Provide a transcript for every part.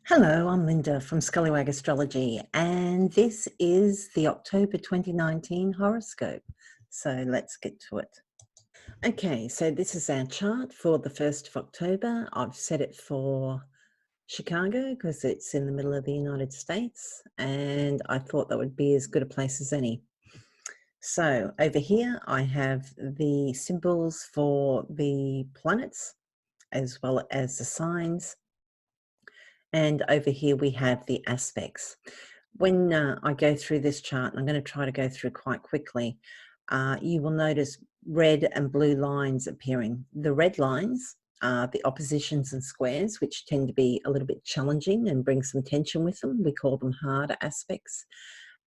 Hello, I'm Linda from Scallywag Astrology, and this is the October 2019 horoscope. So let's get to it. Okay, so this is our chart for the 1st of October. I've set it for Chicago because it's in the middle of the United States, and I thought that would be as good a place as any. So over here, I have the symbols for the planets as well as the signs. And over here we have the aspects. When I go through this chart, and I'm going to try to go through quite quickly, you will notice red and blue lines appearing. The red lines are the oppositions and squares, which tend to be a little bit challenging and bring some tension with them. We call them hard aspects.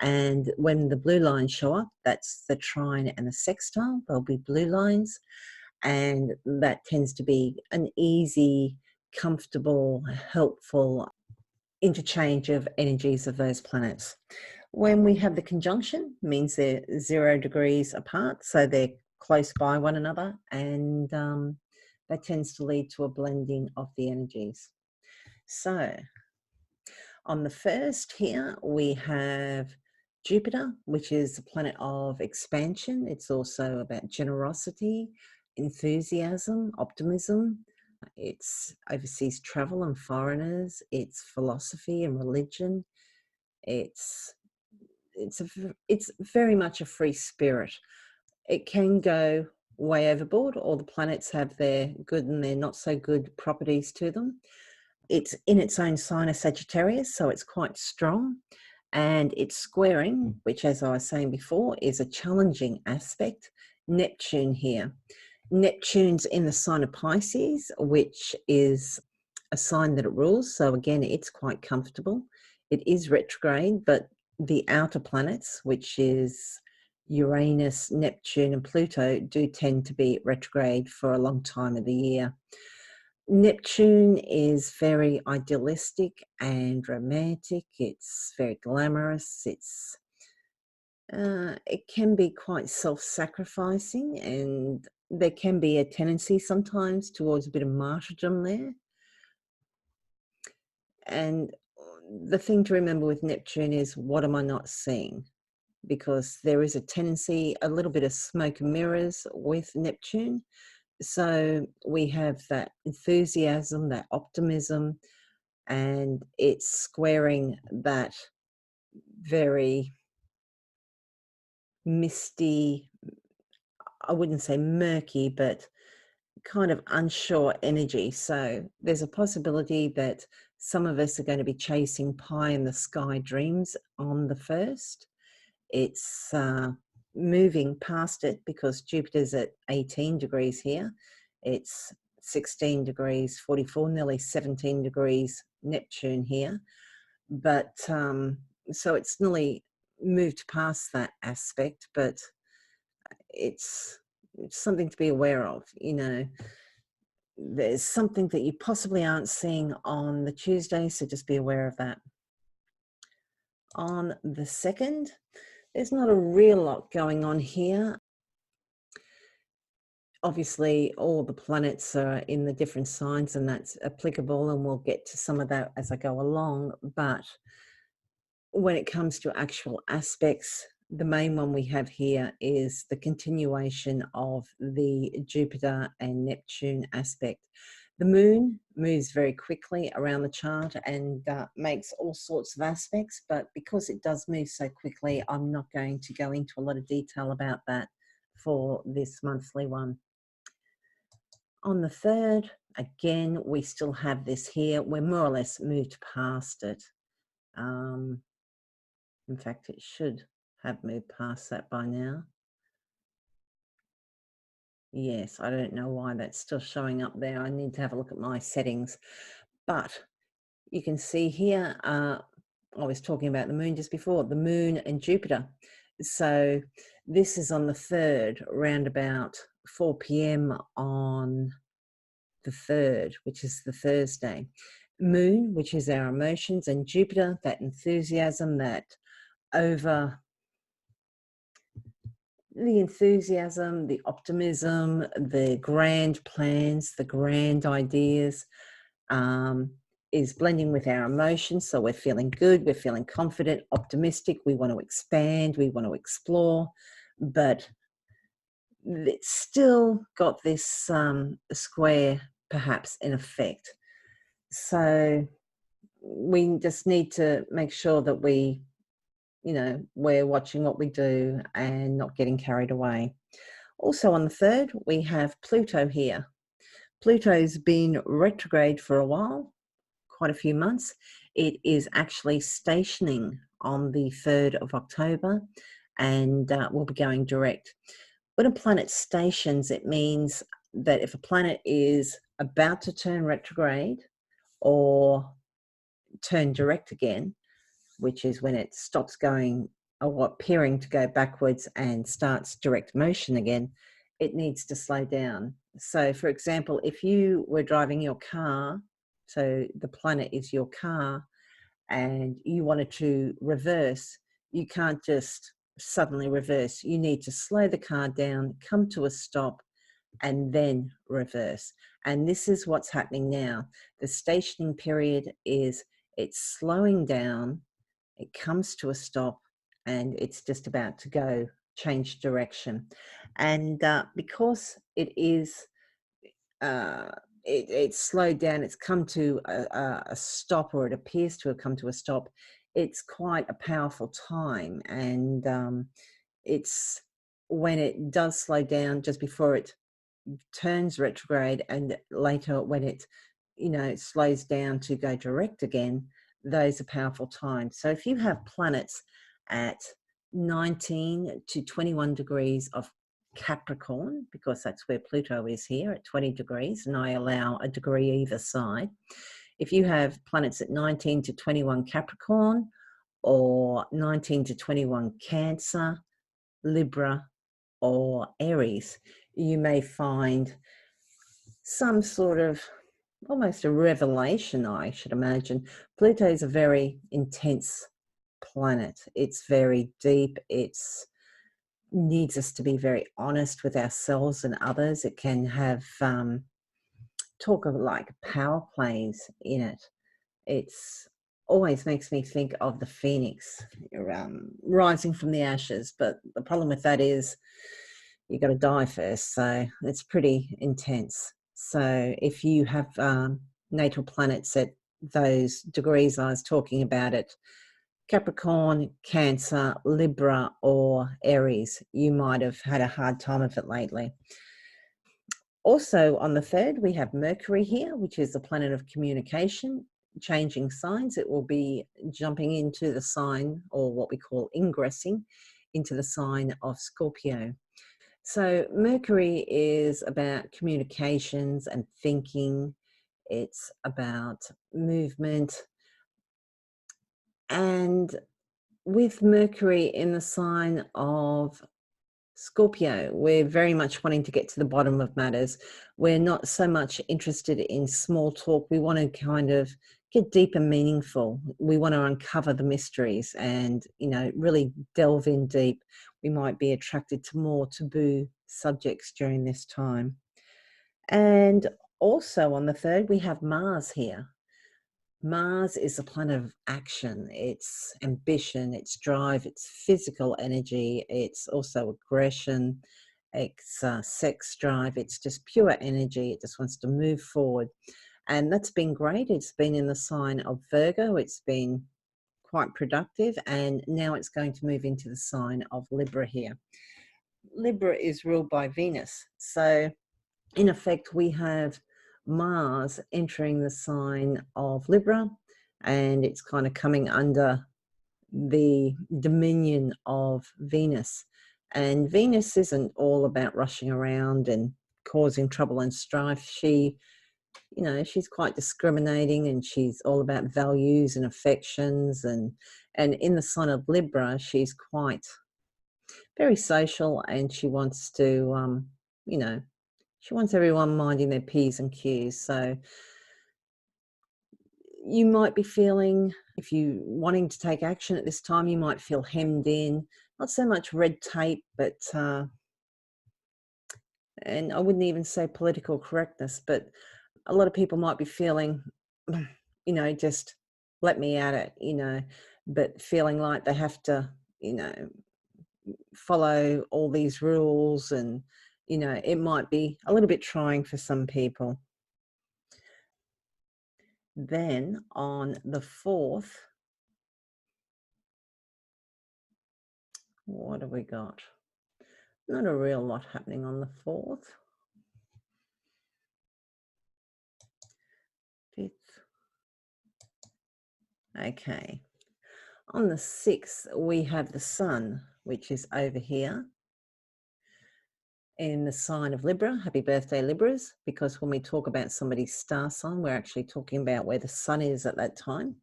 And when the blue lines show up, that's the trine and the sextile. There'll be blue lines, and that tends to be an easy, comfortable, helpful interchange of energies of those planets. When we have the conjunction, means they're 0 degrees apart, so they're close by one another, and that tends to lead to a blending of the energies. So on the first here, we have Jupiter, which is a planet of expansion. It's also about generosity, enthusiasm, optimism. It's overseas travel and foreigners. It's philosophy and religion. It's very much a free spirit. It can go way overboard. All the planets have their good and their not so good properties to them. It's in its own sign of Sagittarius, so it's quite strong. And it's squaring, which, as I was saying before, is a challenging aspect, Neptune here. Neptune's in the sign of Pisces, which is a sign that it rules. So again, it's quite comfortable. It is retrograde, but the outer planets, which is Uranus, Neptune, and Pluto, do tend to be retrograde for a long time of the year. Neptune is very idealistic and romantic. It's very glamorous. It can be quite self-sacrificing, and there can be a tendency sometimes towards a bit of martyrdom there. And the thing to remember with Neptune is, what am I not seeing? Because there is a tendency, a little bit of smoke and mirrors with Neptune. So we have that enthusiasm, that optimism, and it's squaring that very misty, I wouldn't say murky, but kind of unsure energy. So there's a possibility that some of us are going to be chasing pie in the sky dreams on the 1st. It's moving past it because Jupiter's at 18 degrees here. It's 16 degrees 44, nearly 17 degrees Neptune here. But so it's nearly moved past that aspect, but it's something to be aware of. You know, there's something that you possibly aren't seeing on the Tuesday, so just be aware of that. On the 2nd, there's not a real lot going on here. Obviously, all the planets are in the different signs, and that's applicable, and we'll get to some of that as I go along. But when it comes to actual aspects, the main one we have here is the continuation of the Jupiter and Neptune aspect. The moon moves very quickly around the chart and makes all sorts of aspects, but because it does move so quickly, I'm not going to go into a lot of detail about that for this monthly one. On the 3rd, again, we still have this here. We're more or less moved past it. In fact, it should have moved past that by now. Yes, I don't know why that's still showing up there. I need to have a look at my settings. But you can see here, I was talking about the moon just before, the moon and Jupiter. So this is on the 3rd, around about 4 p.m. on the 3rd, which is the Thursday. Moon, which is our emotions, and Jupiter, that enthusiasm, that over the enthusiasm, the optimism, the grand plans, the grand ideas. is blending with our emotions. So we're feeling good, we're feeling confident, optimistic, we want to expand, we want to explore, but it's still got this square perhaps in effect. So we just need to make sure that we're watching what we do and not getting carried away. Also on the 3rd, we have Pluto here. Pluto's been retrograde for a while, quite a few months. It is actually stationing on the 3rd of October and will be going direct. When a planet stations, it means that if a planet is about to turn retrograde or turn direct again, which is when it stops going or appearing to go backwards and starts direct motion again, it needs to slow down. So for example, if you were driving your car, so the planet is your car, and you wanted to reverse, you can't just suddenly reverse. You need to slow the car down, come to a stop, and then reverse. And this is what's happening now. The stationing period is it's slowing down, it comes to a stop, and it's just about to go change direction. And because it is uh, it's slowed down, it's come to a stop, or it appears to have come to a stop, it's quite a powerful time. And it's when it does slow down just before it turns retrograde, and later when it slows down to go direct again, those are powerful times. So if you have planets at 19 to 21 degrees of Capricorn, because that's where Pluto is here at 20 degrees, and I allow a degree either side. If you have planets at 19 to 21 Capricorn, or 19 to 21 Cancer, Libra, or Aries, you may find some sort of almost a revelation, I should imagine. Pluto is a very intense planet. It's very deep. It's needs us to be very honest with ourselves and others. It can have talk of like power plays in it. It's always makes me think of the phoenix rising from the ashes. But the problem with that is you got to die first. So it's pretty intense. So if you have natal planets at those degrees I was talking about, it Capricorn, Cancer, Libra, or Aries, you might have had a hard time of it lately. Also on the 3rd, we have Mercury here, which is the planet of communication, changing signs. It will be jumping into the sign, or what we call ingressing, into the sign of Scorpio. So Mercury is about communications and thinking. It's about movement. And with Mercury in the sign of Scorpio, we're very much wanting to get to the bottom of matters. We're not so much interested in small talk. We want to kind of get deep and meaningful. We want to uncover the mysteries and, really delve in deep. We might be attracted to more taboo subjects during this time. And also on the 3rd, we have Mars here. Mars is a planet of action. It's ambition, it's drive, it's physical energy, it's also aggression, it's sex drive, it's just pure energy. It just wants to move forward. And that's been great. It's been in the sign of Virgo. It's been quite productive. And now it's going to move into the sign of Libra here. Libra is ruled by Venus. So in effect, we have Mars entering the sign of Libra, and it's kind of coming under the dominion of Venus. And Venus isn't all about rushing around and causing trouble and strife. She's quite discriminating, and she's all about values and affections. And in the sign of Libra, she's quite very social, and she wants to, she wants everyone minding their P's and Q's. So you might be feeling, if you wanting to take action at this time, you might feel hemmed in, not so much red tape, but, and I wouldn't even say political correctness, but a lot of people might be feeling just let me at it, but feeling like they have to, follow all these rules, and, it might be a little bit trying for some people. Then on the 4th, what have we got? Not a real lot happening on the 4th. 5th. Okay. On the 6th, we have the sun, which is over here in the sign of Libra. Happy birthday, Libras, because when we talk about somebody's star sign, we're actually talking about where the sun is at that time.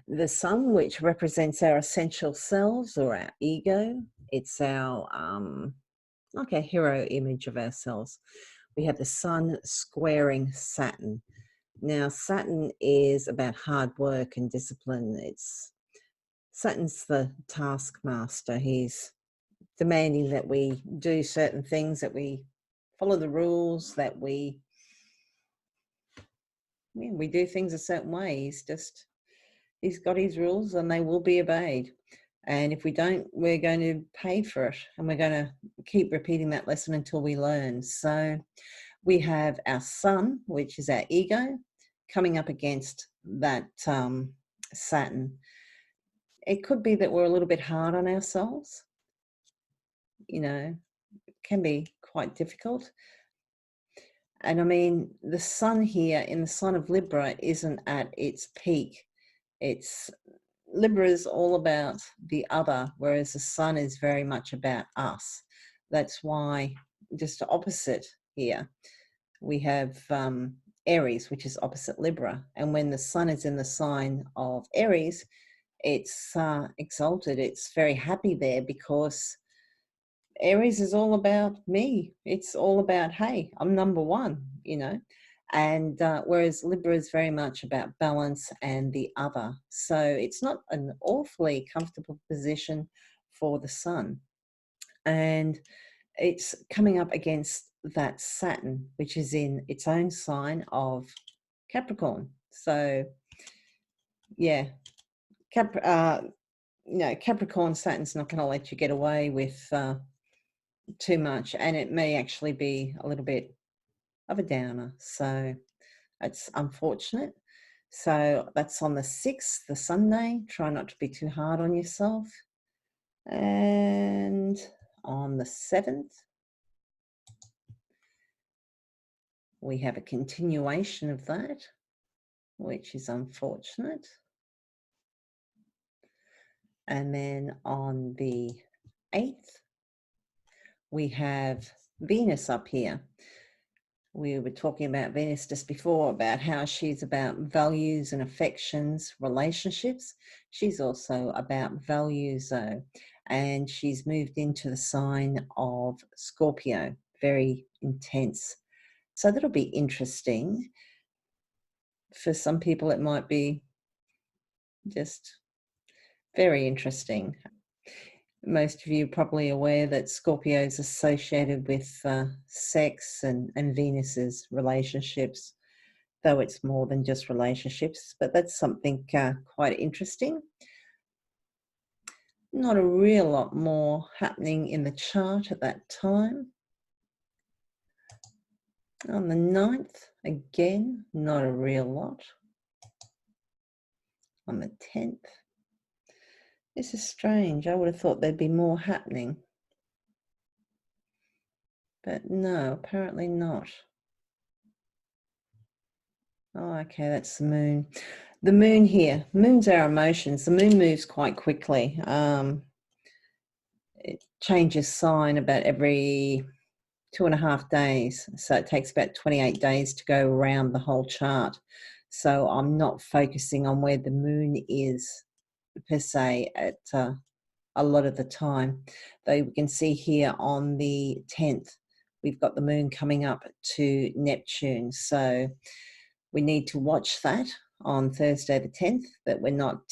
The sun, which represents our essential selves or our ego, it's our like a hero image of ourselves. We have the sun squaring Saturn. Now, Saturn is about hard work and discipline. Saturn's the taskmaster. He's demanding that we do certain things, that we follow the rules, that we do things a certain way. He's got his rules and they will be obeyed. And if we don't, we're going to pay for it. And we're going to keep repeating that lesson until we learn. So we have our sun, which is our ego, coming up against that Saturn. It could be that we're a little bit hard on ourselves. It can be quite difficult. And I mean, the sun here in the sign of Libra isn't at its peak. Libra is all about the other, whereas the sun is very much about us. That's why, just the opposite here, we have Aries, which is opposite Libra. And when the sun is in the sign of Aries, it's exalted. It's very happy there, because Aries is all about me. It's all about, hey, I'm number one, and whereas Libra is very much about balance and the other. So it's not an awfully comfortable position for the sun. And it's coming up against that Saturn, which is in its own sign of Capricorn. So, yeah, Capricorn Saturn's not going to let you get away with too much, and it may actually be a little bit of a downer. So it's unfortunate. So that's on the 6th, the Sunday. Try not to be too hard on yourself. And on the 7th, we have a continuation of that, which is unfortunate. And then on the 8th, we have Venus up here. We were talking about Venus just before, about how she's about values and affections, relationships. She's also about values, though, and she's moved into the sign of Scorpio, very intense. So that'll be interesting. For some people, it might be just very interesting. Most of you are probably aware that Scorpio is associated with sex and Venus's relationships, though it's more than just relationships, but that's something quite interesting. Not a real lot more happening in the chart at that time. On the 9th, again, not a real lot. On the 10th, this is strange. I would have thought there'd be more happening. But no, apparently not. Oh, okay, that's the moon. The moon here, moon's our emotions. The moon moves quite quickly. It changes sign about every 2.5 days. So it takes about 28 days to go around the whole chart. So I'm not focusing on where the moon is per se at a lot of the time. Though we can see here on the 10th, we've got the moon coming up to Neptune. So we need to watch that on Thursday the 10th, that we're not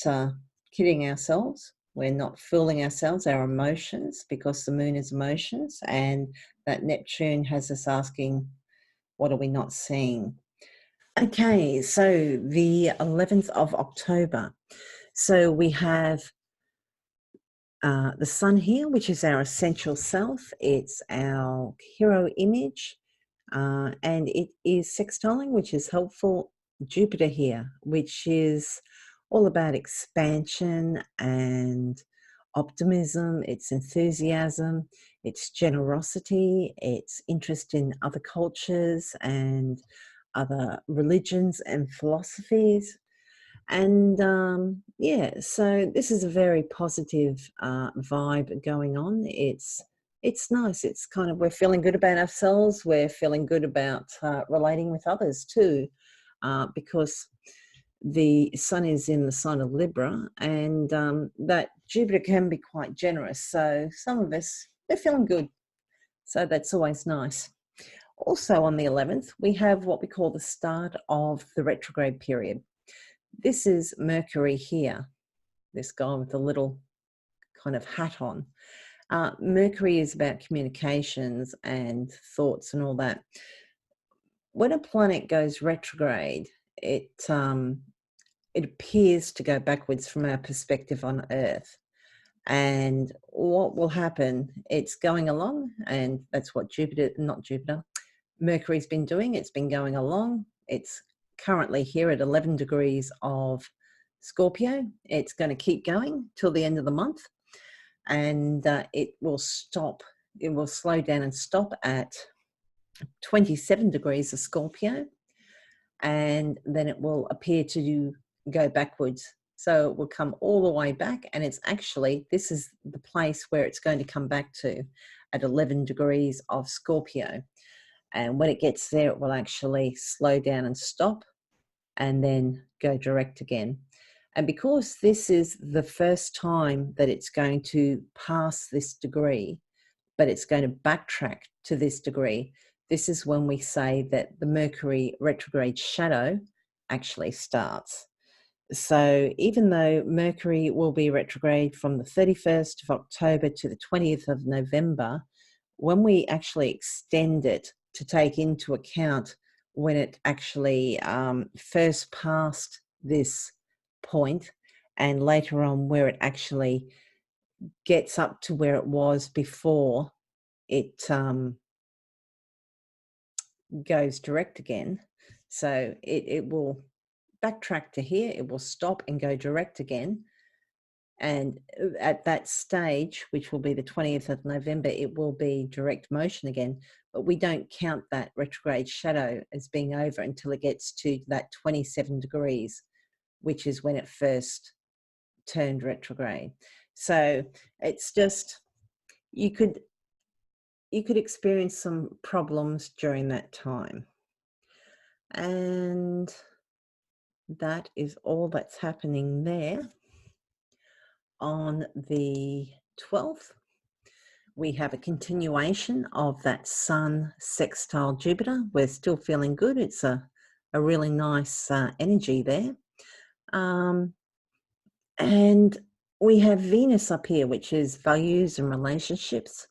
kidding ourselves. We're not fooling ourselves, our emotions, because the moon is emotions, and that Neptune has us asking, what are we not seeing? Okay, so the 11th of October. So we have the sun here, which is our essential self. It's our hero image, and it is sextiling, which is helpful. Jupiter here, which is all about expansion and optimism, it's enthusiasm, it's generosity, it's interest in other cultures and other religions and philosophies. And yeah, so this is a very positive vibe going on. It's nice. It's kind of, we're feeling good about ourselves. We're feeling good about relating with others too, because the sun is in the sign of Libra, and that Jupiter can be quite generous. So some of us, they're feeling good. So that's always nice. Also on the 11th, we have what we call the start of the retrograde period. This is Mercury here, this guy with the little kind of hat on. Mercury is about communications and thoughts and all that. When a planet goes retrograde, it appears to go backwards from our perspective on Earth. And what will happen, it's going along, and that's what Mercury's been doing. It's been going along. It's currently here at 11 degrees of Scorpio. It's going to keep going till the end of the month, and it will stop. It will slow down and stop at 27 degrees of Scorpio, and then it will appear to go backwards. So it will come all the way back, and it's actually, this is the place where it's going to come back to at 11 degrees of Scorpio. And when it gets there, it will actually slow down and stop and then go direct again. And because this is the first time that it's going to pass this degree, but it's going to backtrack to this degree, this is when we say that the Mercury retrograde shadow actually starts. So even though Mercury will be retrograde from the 31st of October to the 20th of November, when we actually extend it to take into account when it actually first passed this point and later on where it actually gets up to where it was before it goes direct again. So it will backtrack to here, it will stop and go direct again. And at that stage, which will be the 20th of November, it will be direct motion again. But we don't count that retrograde shadow as being over until it gets to that 27 degrees, which is when it first turned retrograde. So it's just, you could experience some problems during that time. And that is all that's happening there. On the 12th, we have a continuation of that Sun sextile Jupiter. We're still feeling good. It's a really nice energy there. And we have Venus up here, which is values and relationships.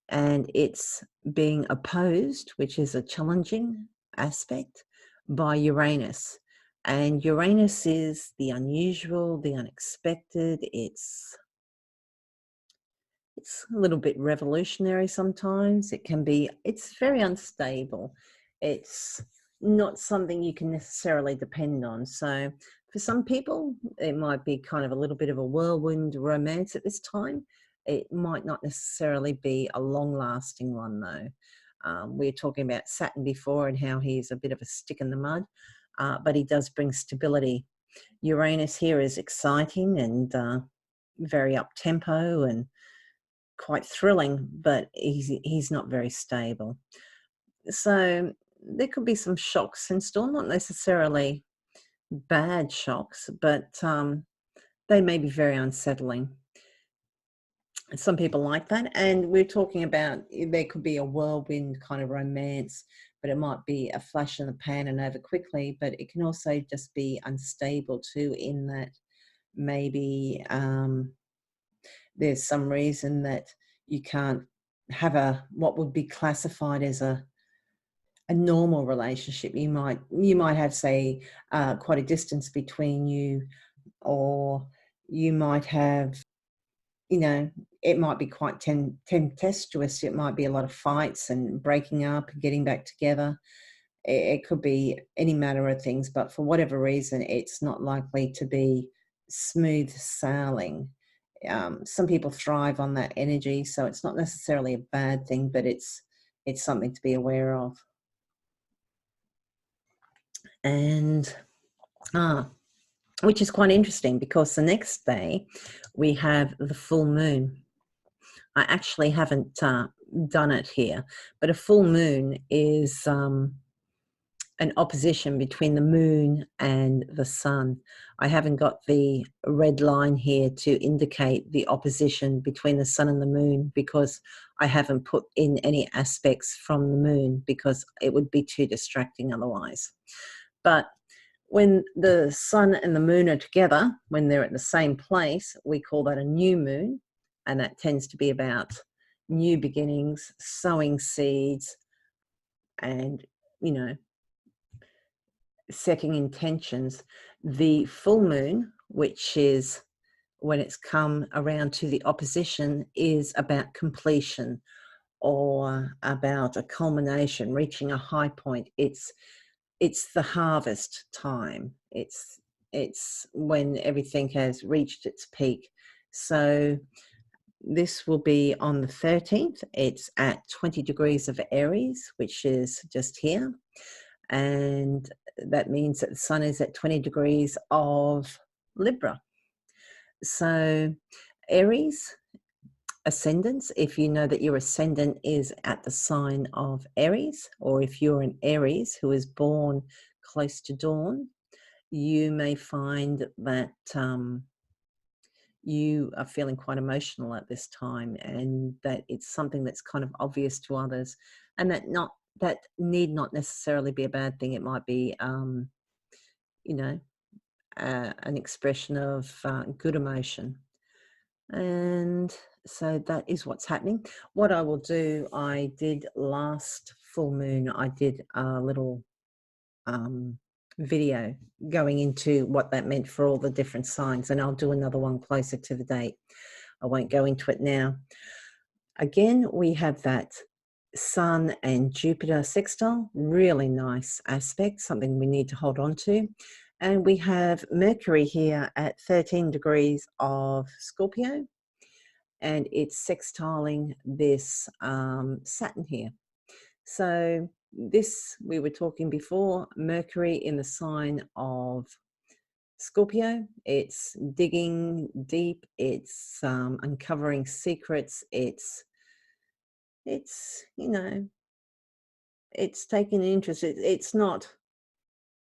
And it's being opposed, which is a challenging aspect, by Uranus. And Uranus is the unusual, the unexpected. It's a little bit revolutionary sometimes. It's very unstable. It's not something you can necessarily depend on. So for some people, it might be kind of a little bit of a whirlwind romance at this time. It might not necessarily be a long-lasting one, though. We were talking about Saturn before and how he's a bit of a stick in the mud, but he does bring stability. Uranus here is exciting and very up-tempo and quite thrilling, but he's not very stable. So there could be some shocks in store, not necessarily bad shocks, but they may be very unsettling. Some people like that. And we're talking about, there could be a whirlwind kind of romance, but it might be a flash in the pan and over quickly, but it can also just be unstable too, in that maybe there's some reason that you can't have what would be classified as a a normal relationship. You might have, say, quite a distance between you, or you might have, you know, it might be quite tempestuous. It might be a lot of fights and breaking up and getting back together. It could be any matter of things, but for whatever reason, it's not likely to be smooth sailing. Some people thrive on that energy, so it's not necessarily a bad thing, but it's something to be aware of. And which is quite interesting, because the next day we have the full moon. I actually haven't done it here, but a full moon is an opposition between the moon and the sun. I haven't got the red line here to indicate the opposition between the sun and the moon, because I haven't put in any aspects from the moon, because it would be too distracting otherwise. But when the sun and the moon are together, when they're at the same place, we call that a new moon. And that tends to be about new beginnings, sowing seeds, and, you know, setting intentions. The full moon, which is when it's come around to the opposition, is about completion, or about a culmination, reaching a high point. It's the harvest time. It's when everything has reached its peak. So this will be on the 13th. It's at 20 degrees of Aries, which is just here. And that means that the sun is at 20 degrees of Libra. So Aries, ascendants, if you know that your ascendant is at the sign of Aries, or if you're an Aries who is born close to dawn, you may find that you are feeling quite emotional at this time, and that it's something that's kind of obvious to others, and that need not necessarily be a bad thing. It might be, you know, an expression of good emotion. And so that is what's happening. What I will do, I did last full moon, I did a little video going into what that meant for all the different signs, and I'll do another one closer to the date. I won't go into it now. Again, we have that Sun and Jupiter sextile, really nice aspect, something we need to hold on to. And we have Mercury here at 13 degrees of Scorpio, and it's sextiling this Saturn here. So this, we were talking before, Mercury in the sign of Scorpio, it's digging deep, it's uncovering secrets, it's you know, it's taking an interest. It's not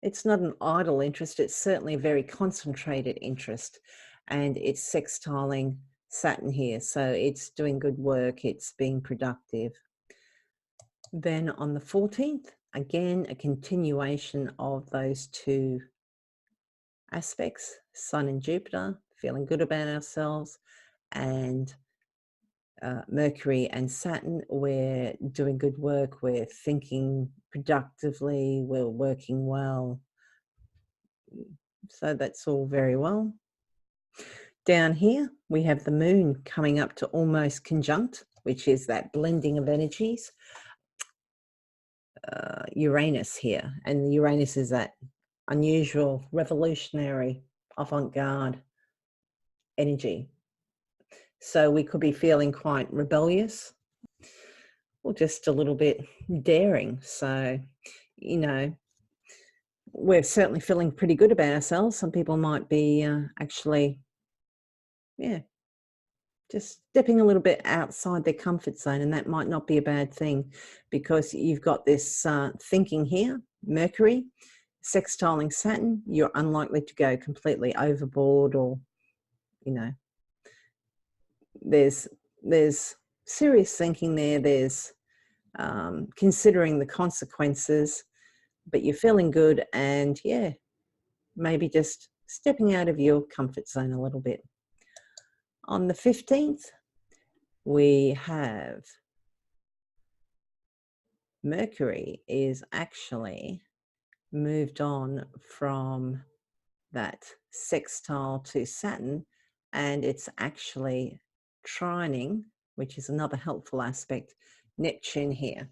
an idle interest, it's certainly a very concentrated interest, and it's sextiling Saturn here, so it's doing good work, it's being productive. Then on the 14th, again, a continuation of those two aspects, Sun and Jupiter, feeling good about ourselves, and Mercury and Saturn, we're doing good work, we're thinking productively, we're working well. So that's all very well. Down here, we have the moon coming up to almost conjunct, which is that blending of energies. Uranus here, and Uranus is that unusual, revolutionary, avant-garde energy. So we could be feeling quite rebellious, or just a little bit daring. So, you know, we're certainly feeling pretty good about ourselves. Some people might be actually, yeah, just stepping a little bit outside their comfort zone, and that might not be a bad thing, because you've got this thinking here, Mercury, sextiling Saturn. You're unlikely to go completely overboard, or, you know, there's serious thinking there, there's considering the consequences, but you're feeling good, and yeah, maybe just stepping out of your comfort zone a little bit. On the 15th, we have Mercury is actually moved on from that sextile to Saturn, and it's actually trining, which is another helpful aspect, Neptune here.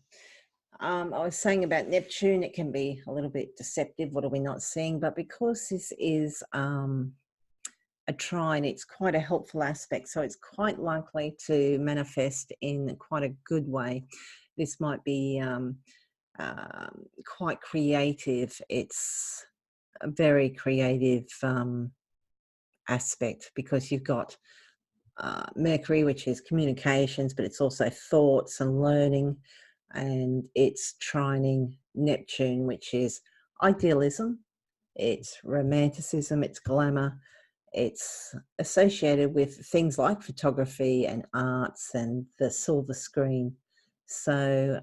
I was saying about Neptune, it can be a little bit deceptive. What are we not seeing? But because this is a trine, it's quite a helpful aspect. So it's quite likely to manifest in quite a good way. This might be quite creative. It's a very creative aspect because you've got Mercury, which is communications, but it's also thoughts and learning, and it's trining Neptune, which is idealism, it's romanticism, it's glamour, it's associated with things like photography and arts and the silver screen. So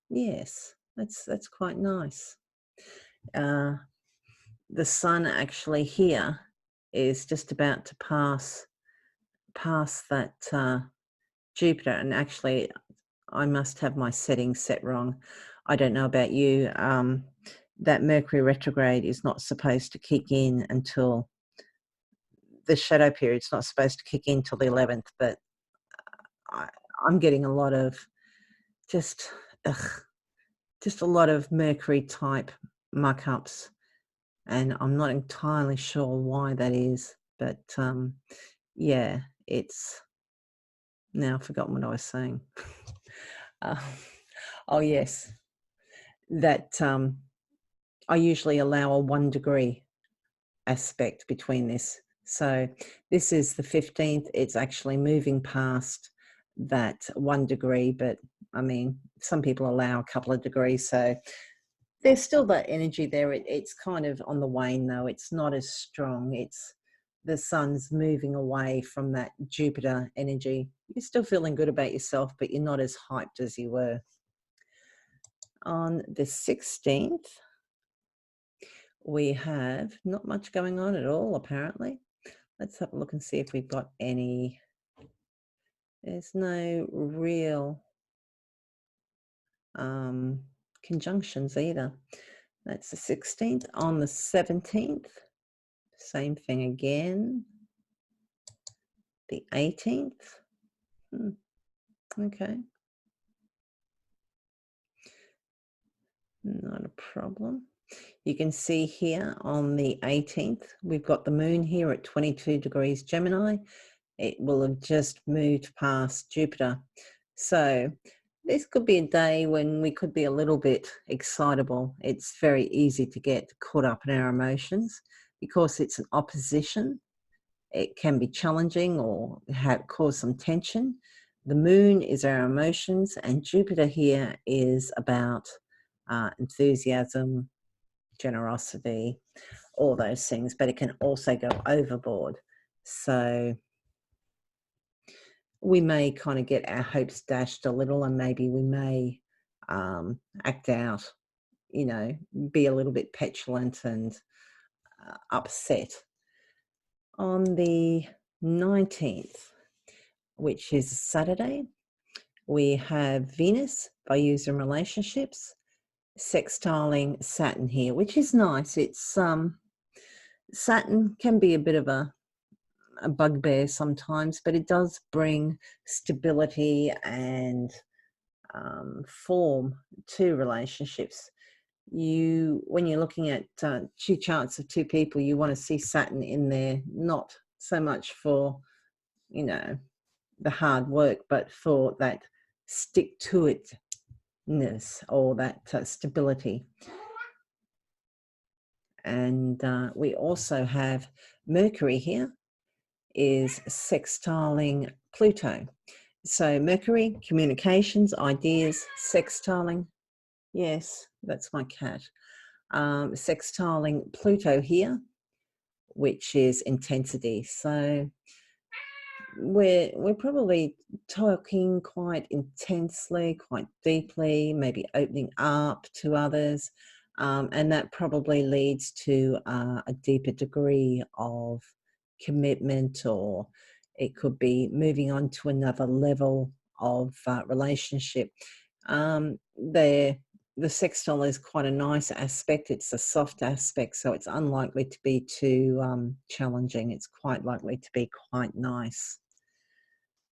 yes, that's quite nice. The sun actually here is just about to pass that Jupiter, and actually I must have my settings set wrong. I don't know about you. That Mercury retrograde is not supposed to kick in until the shadow period's not supposed to kick in till the 11th, but I'm getting a lot of just a lot of Mercury type muck-ups, and I'm not entirely sure why that is, but yeah, it's now I've forgotten what I was saying. Oh yes, that I usually allow a 1 degree aspect between this. So this is the 15th. It's actually moving past that 1 degree, but I mean, some people allow a couple of degrees. So there's still that energy there. It's kind of on the wane though. It's not as strong. It's the sun's moving away from that Jupiter energy. You're still feeling good about yourself, but you're not as hyped as you were. On the 16th, we have not much going on at all, apparently. Let's have a look and see if we've got any. There's no real conjunctions either. That's the 16th. On the 17th, same thing again. The 18th. Okay. Not a problem. You can see here on the 18th, we've got the moon here at 22 degrees Gemini. It will have just moved past Jupiter. So this could be a day when we could be a little bit excitable. It's very easy to get caught up in our emotions because it's an opposition. It can be challenging or cause some tension. The moon is our emotions, and Jupiter here is about enthusiasm, generosity, all those things, but it can also go overboard. So we may kind of get our hopes dashed a little, and maybe we may act out, you know, be a little bit petulant and upset. On the 19th, which is Saturday, we have Venus by user and relationships sextiling Saturn here, which is nice. It's Saturn can be a bit of a bugbear sometimes, but it does bring stability and form to relationships. When you're looking at two charts of two people, you want to see Saturn in there, not so much for, you know, the hard work, but for that stick to itness or that stability. And we also have Mercury here is sextiling Pluto. So Mercury, communications, ideas, sextiling. Yes, that's my cat. Sextiling Pluto here, which is intensity. So we're probably talking quite intensely, quite deeply, maybe opening up to others. And that probably leads to a deeper degree of commitment, or it could be moving on to another level of relationship. The sextile is quite a nice aspect. It's a soft aspect, so it's unlikely to be too challenging. It's quite likely to be quite nice.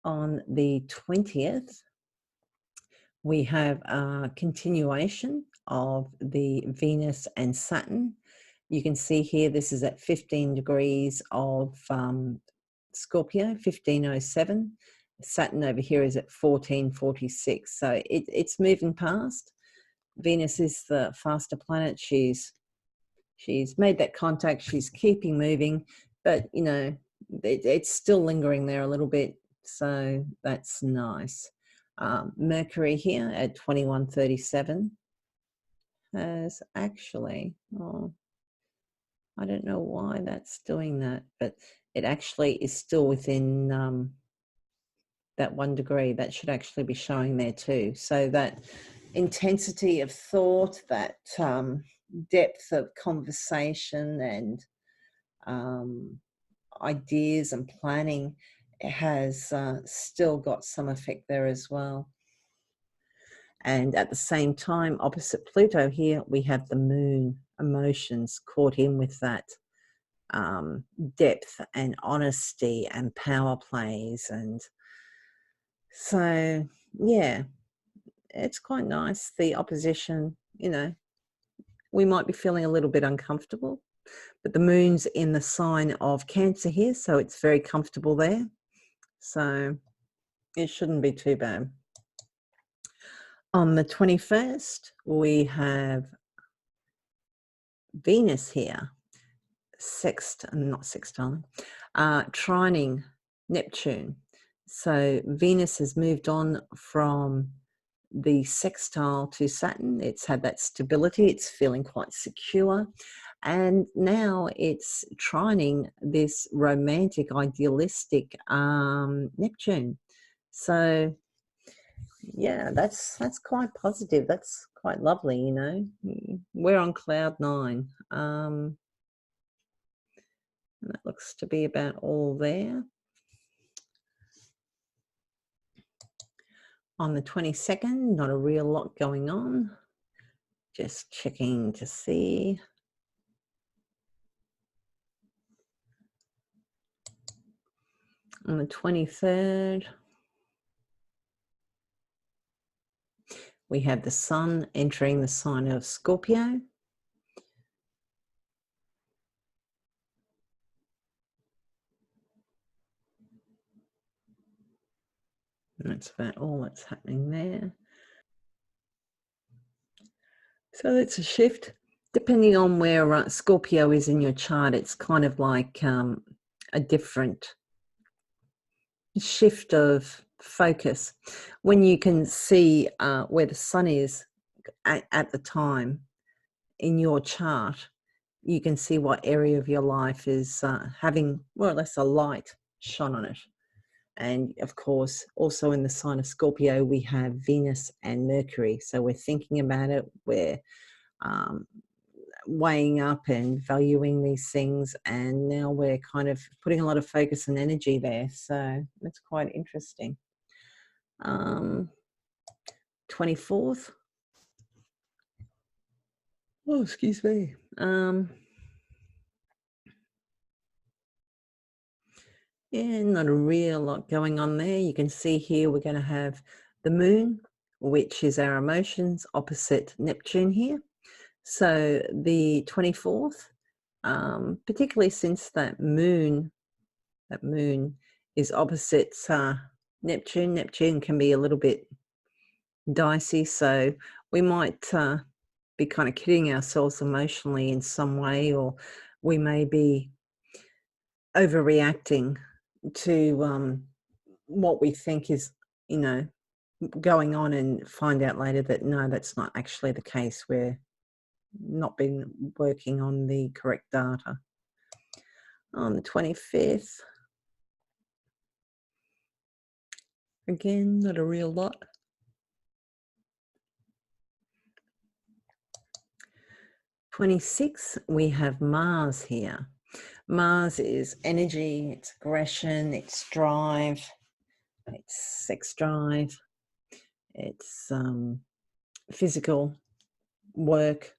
On the 20th, we have a continuation of the Venus and Saturn. You can see here, this is at 15 degrees of Scorpio, 1507. Saturn over here is at 1446. So it's moving past. Venus is the faster planet. She's made that contact. She's keeping moving, but you know, it's still lingering there a little bit. So that's nice. Mercury here at 2137 has actually, oh, I don't know why that's doing that, but it actually is still within that 1 degree. That should actually be showing there too. So that intensity of thought, that depth of conversation and ideas and planning has still got some effect there as well. And at the same time, opposite Pluto here, we have the moon, emotions caught in with that depth and honesty and power plays. And so, yeah, it's quite nice. The opposition, you know, we might be feeling a little bit uncomfortable, but the moon's in the sign of Cancer here, so it's very comfortable there. So it shouldn't be too bad. On the 21st, we have Venus here, trining Neptune. So Venus has moved on from the sextile to Saturn. It's had that stability. It's feeling quite secure. And now it's trining this romantic, idealistic Neptune. So yeah, that's quite positive. That's quite lovely, you know. We're on cloud 9. And that looks to be about all there. On the 22nd, not a real lot going on. Just checking to see. On the 23rd, we have the sun entering the sign of Scorpio. And that's about all that's happening there. So that's a shift. Depending on where Scorpio is in your chart, it's kind of like a different shift of focus. When you can see where the sun is at the time in your chart, you can see what area of your life is having more or less a light shone on it. And of course, also in the sign of Scorpio, we have Venus and Mercury. So we're thinking about it, we're weighing up and valuing these things. And now we're kind of putting a lot of focus and energy there. So that's quite interesting. 24th. Oh, excuse me. Yeah, not a real lot going on there. You can see here we're going to have the moon, which is our emotions, opposite Neptune here. So the 24th, particularly since that moon is opposite Neptune. Neptune can be a little bit dicey, so we might be kind of kidding ourselves emotionally in some way, or we may be overreacting to what we think is, you know, going on, and find out later that no, that's not actually the case. We're not been working on the correct data. On the 25th, again, not a real lot. 26, we have Mars here. Mars is energy, it's aggression, it's drive, it's sex drive. It's physical work,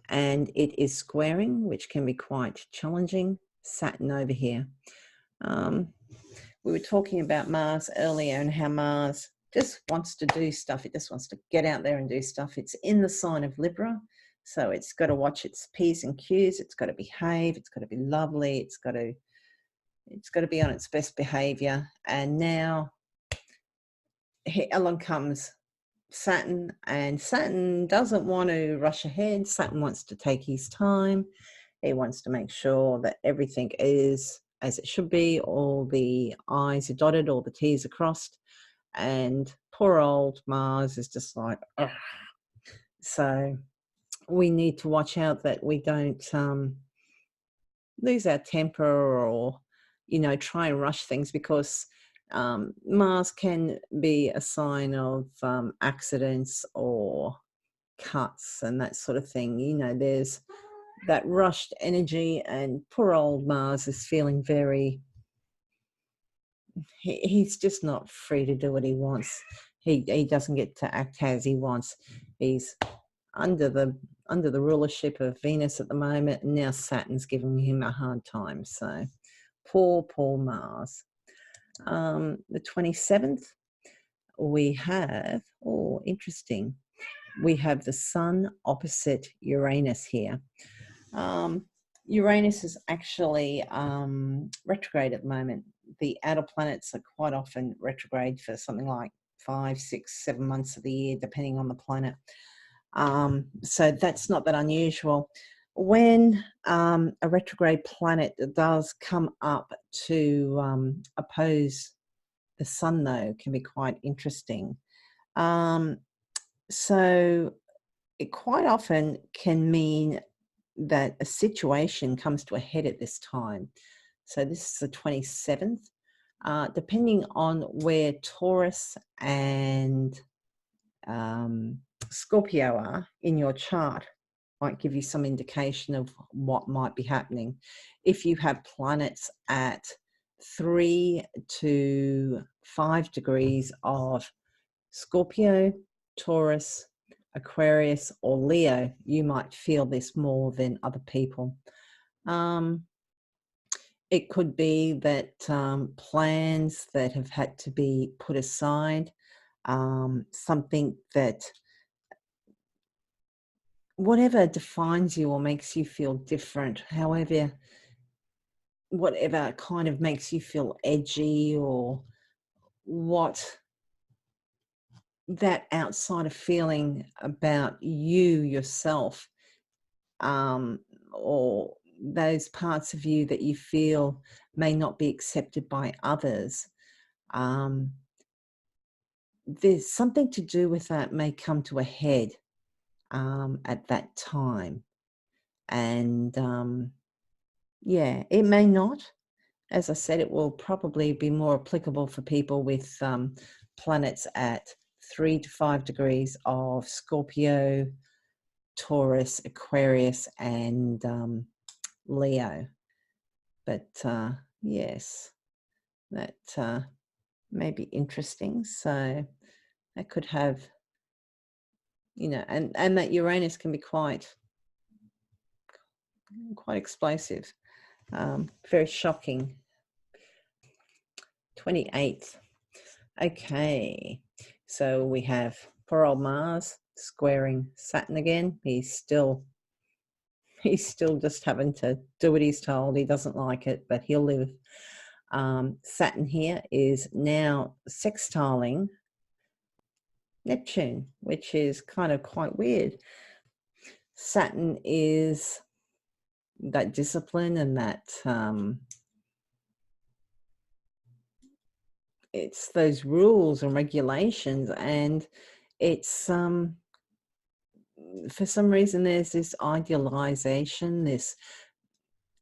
and it is squaring, which can be quite challenging. Saturn over here. We were talking about Mars earlier and how Mars just wants to do stuff. It just wants to get out there and do stuff. It's in the sign of Libra, so it's got to watch its P's and Q's. It's got to behave. It's got to be lovely. It's got to be on its best behavior. And now along comes Saturn, and Saturn doesn't want to rush ahead. Saturn wants to take his time. He wants to make sure that everything is as it should be. All the I's are dotted, all the T's are crossed. And poor old Mars is just like, ugh. So we need to watch out that we don't lose our temper or, try and rush things, because Mars can be a sign of accidents or cuts and that sort of thing. There's that rushed energy, and poor old Mars is feeling he's just not free to do what he wants. He doesn't get to act as he wants. He's under the rulership of Venus at the moment, and now Saturn's giving him a hard time. So poor Mars. The 27th, we have, interesting, we have the Sun opposite Uranus here. Uranus is actually retrograde at the moment. The outer planets are quite often retrograde for something like 5, 6, 7 months of the year, depending on the planet. So that's not that unusual. When a retrograde planet does come up to oppose the Sun, though, it can be quite interesting. So it quite often can mean that a situation comes to a head at this time. So this is the 27th. Depending on where Taurus and Scorpio are in your chart, might give you some indication of what might be happening. If you have planets at 3 to 5 degrees of Scorpio, Taurus, Aquarius, or Leo, you might feel this more than other people. It could be that plans that have had to be put aside, something that, whatever defines you or makes you feel different, however, whatever kind of makes you feel edgy, or what that outside of feeling about you yourself, or those parts of you that you feel may not be accepted by others, there's something to do with that may come to a head at that time. And yeah, it may not. As I said, it will probably be more applicable for people with planets at 3 to 5 degrees of Scorpio, Taurus, Aquarius, and Leo. But yes, that may be interesting. So that could have, and that Uranus can be quite explosive, very shocking. 28th. Okay, so we have poor old Mars squaring Saturn again. He's still just having to do what he's told. He doesn't like it, but he'll live. Saturn here is now sextiling Neptune, which is kind of quite weird. Saturn is that discipline and that it's those rules and regulations, and it's for some reason there's this idealization,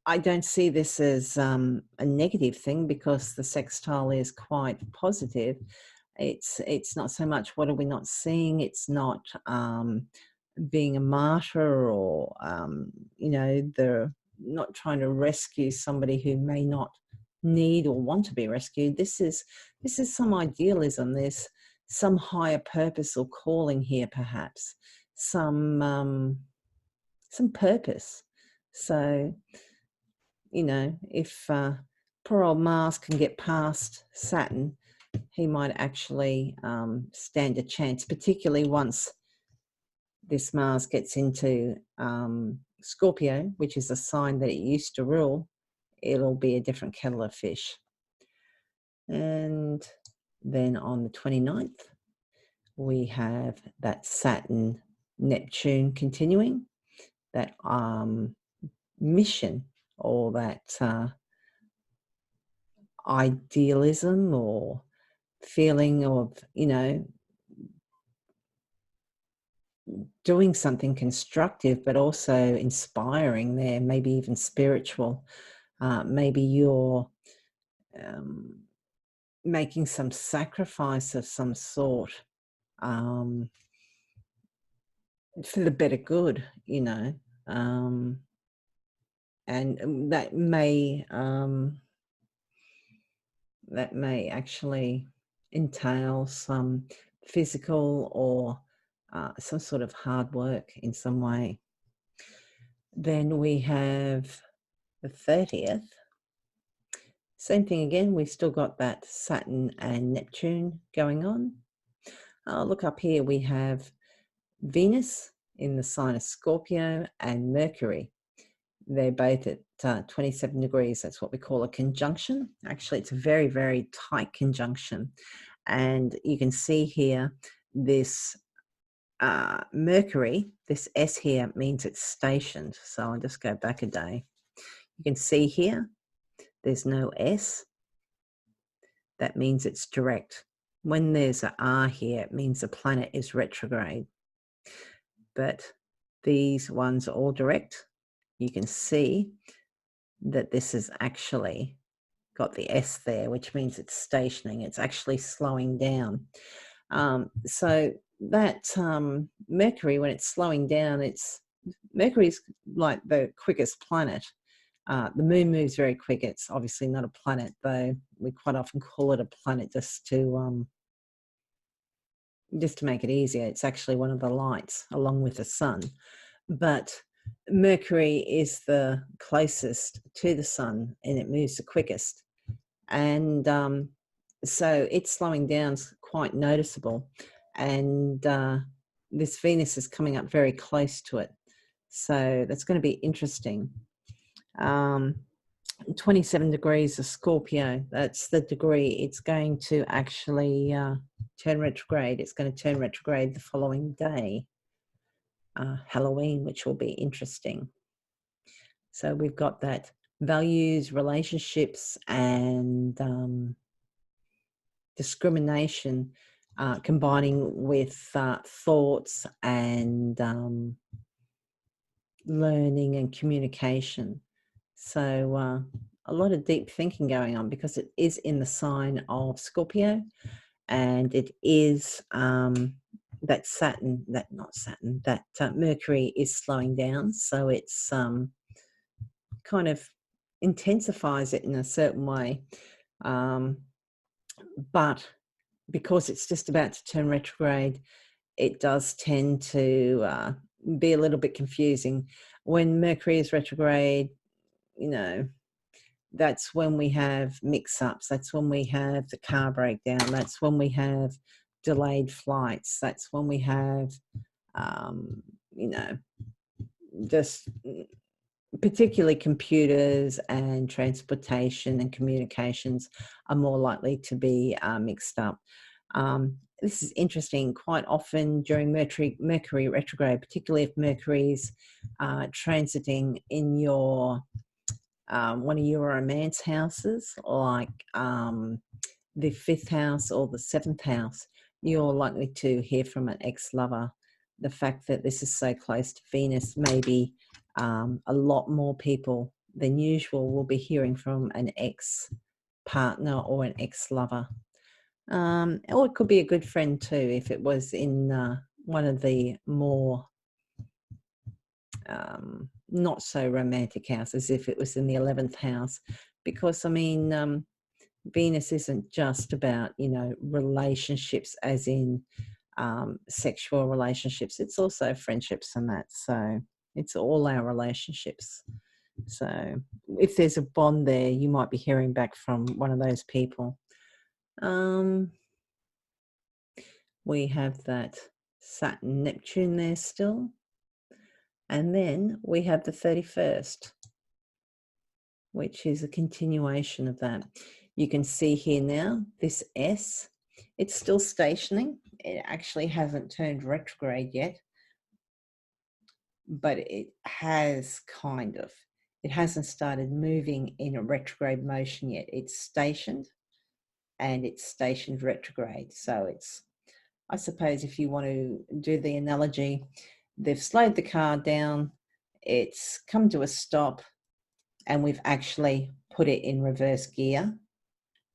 I don't see this as a negative thing, because the sextile is quite positive. It's not so much what are we not seeing, it's not being a martyr, or they're not trying to rescue somebody who may not need or want to be rescued. This is some idealism. There's some higher purpose or calling here, perhaps some purpose. So, you know, if poor old Mars can get past Saturn, he might actually stand a chance, particularly once this Mars gets into Scorpio, which is a sign that it used to rule. It'll be a different kettle of fish. And then on the 29th, we have that Saturn Neptune continuing, that mission, or that idealism or feeling of, you know, doing something constructive but also inspiring there, maybe even spiritual. Maybe you're making some sacrifice of some sort for the better good, you know, and that may actually entail some physical or some sort of hard work in some way. Then we have the 30th. Same thing again, we've still got that Saturn and Neptune going on. Look up here, we have Venus in the sign of Scorpio and Mercury. They're both at 27 degrees. That's what we call a conjunction. Actually, it's a very, very tight conjunction. And you can see here this Mercury, this S here means it's stationed. So I'll just go back a day. You can see here, there's no S. That means it's direct. When there's an R here, it means the planet is retrograde. But these ones are all direct. You can see that this has actually got the S there, which means it's stationing. It's actually slowing down. So that Mercury, when it's slowing down, Mercury's like the quickest planet. The moon moves very quick. It's obviously not a planet, though we quite often call it a planet just to make it easier. It's actually one of the lights along with the sun. But Mercury is the closest to the sun and it moves the quickest. And so it's slowing down quite noticeable. And this Venus is coming up very close to it. So that's going to be interesting. 27 degrees of Scorpio, that's the degree it's going to actually turn retrograde. It's going to turn retrograde the following day, Halloween, which will be interesting. So we've got that values, relationships, and discrimination combining with thoughts and learning and communication. So a lot of deep thinking going on because it is in the sign of Scorpio, and it is that Saturn, that Mercury is slowing down. So it's kind of intensifies it in a certain way. But because it's just about to turn retrograde, it does tend to be a little bit confusing. When Mercury is retrograde, you know, that's when we have mix-ups. That's when we have the car breakdown. That's when we have delayed flights. That's when we have, you know, just particularly computers and transportation and communications are more likely to be mixed up. This is interesting. Quite often during Mercury retrograde, particularly if Mercury's transiting in your one of your romance houses, like the 5th house or the 7th house, you're likely to hear from an ex-lover. The fact that this is so close to Venus, maybe a lot more people than usual will be hearing from an ex-partner or an ex-lover. Or it could be a good friend too, if it was in one of the more not so romantic houses, if it was in the 11th house. Because, I mean, Venus isn't just about, you know, relationships as in sexual relationships. It's also friendships and that. So it's all our relationships. So if there's a bond there, you might be hearing back from one of those people. We have that Saturn Neptune there still. And then we have the 31st, which is a continuation of that. You can see here now, this S, it's still stationing. It actually hasn't turned retrograde yet, but it has kind of. It hasn't started moving in a retrograde motion yet. It's stationed, and it's stationed retrograde. So it's, I suppose if you want to do the analogy, they've slowed the car down, it's come to a stop, and we've actually put it in reverse gear,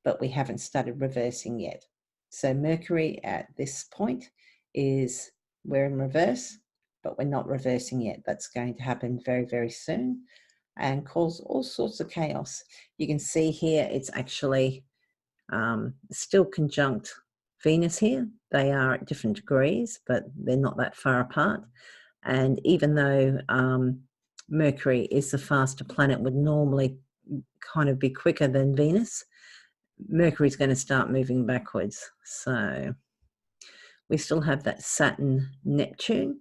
but we haven't started reversing yet. So Mercury at this point is, we're in reverse, but we're not reversing yet. That's going to happen very, very soon and cause all sorts of chaos. You can see here it's actually still conjunct Venus here. They are at different degrees, but they're not that far apart. And even though Mercury is the faster planet, would normally kind of be quicker than Venus, Mercury's going to start moving backwards. So we still have that Saturn Neptune,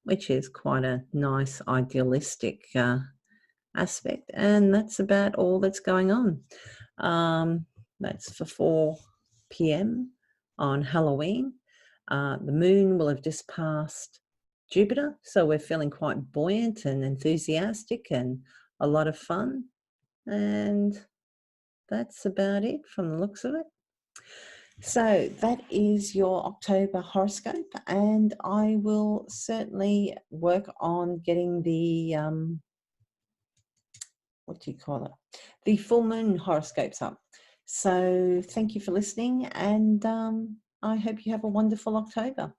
which is quite a nice idealistic aspect, and that's about all that's going on. That's for 4 p.m. on Halloween. The moon will have just passed Jupiter, so we're feeling quite buoyant and enthusiastic and a lot of fun. And that's about it from the looks of it. So that is your October horoscope, and I will certainly work on getting the what do you call it? The full moon horoscopes up. So thank you for listening, and I hope you have a wonderful October.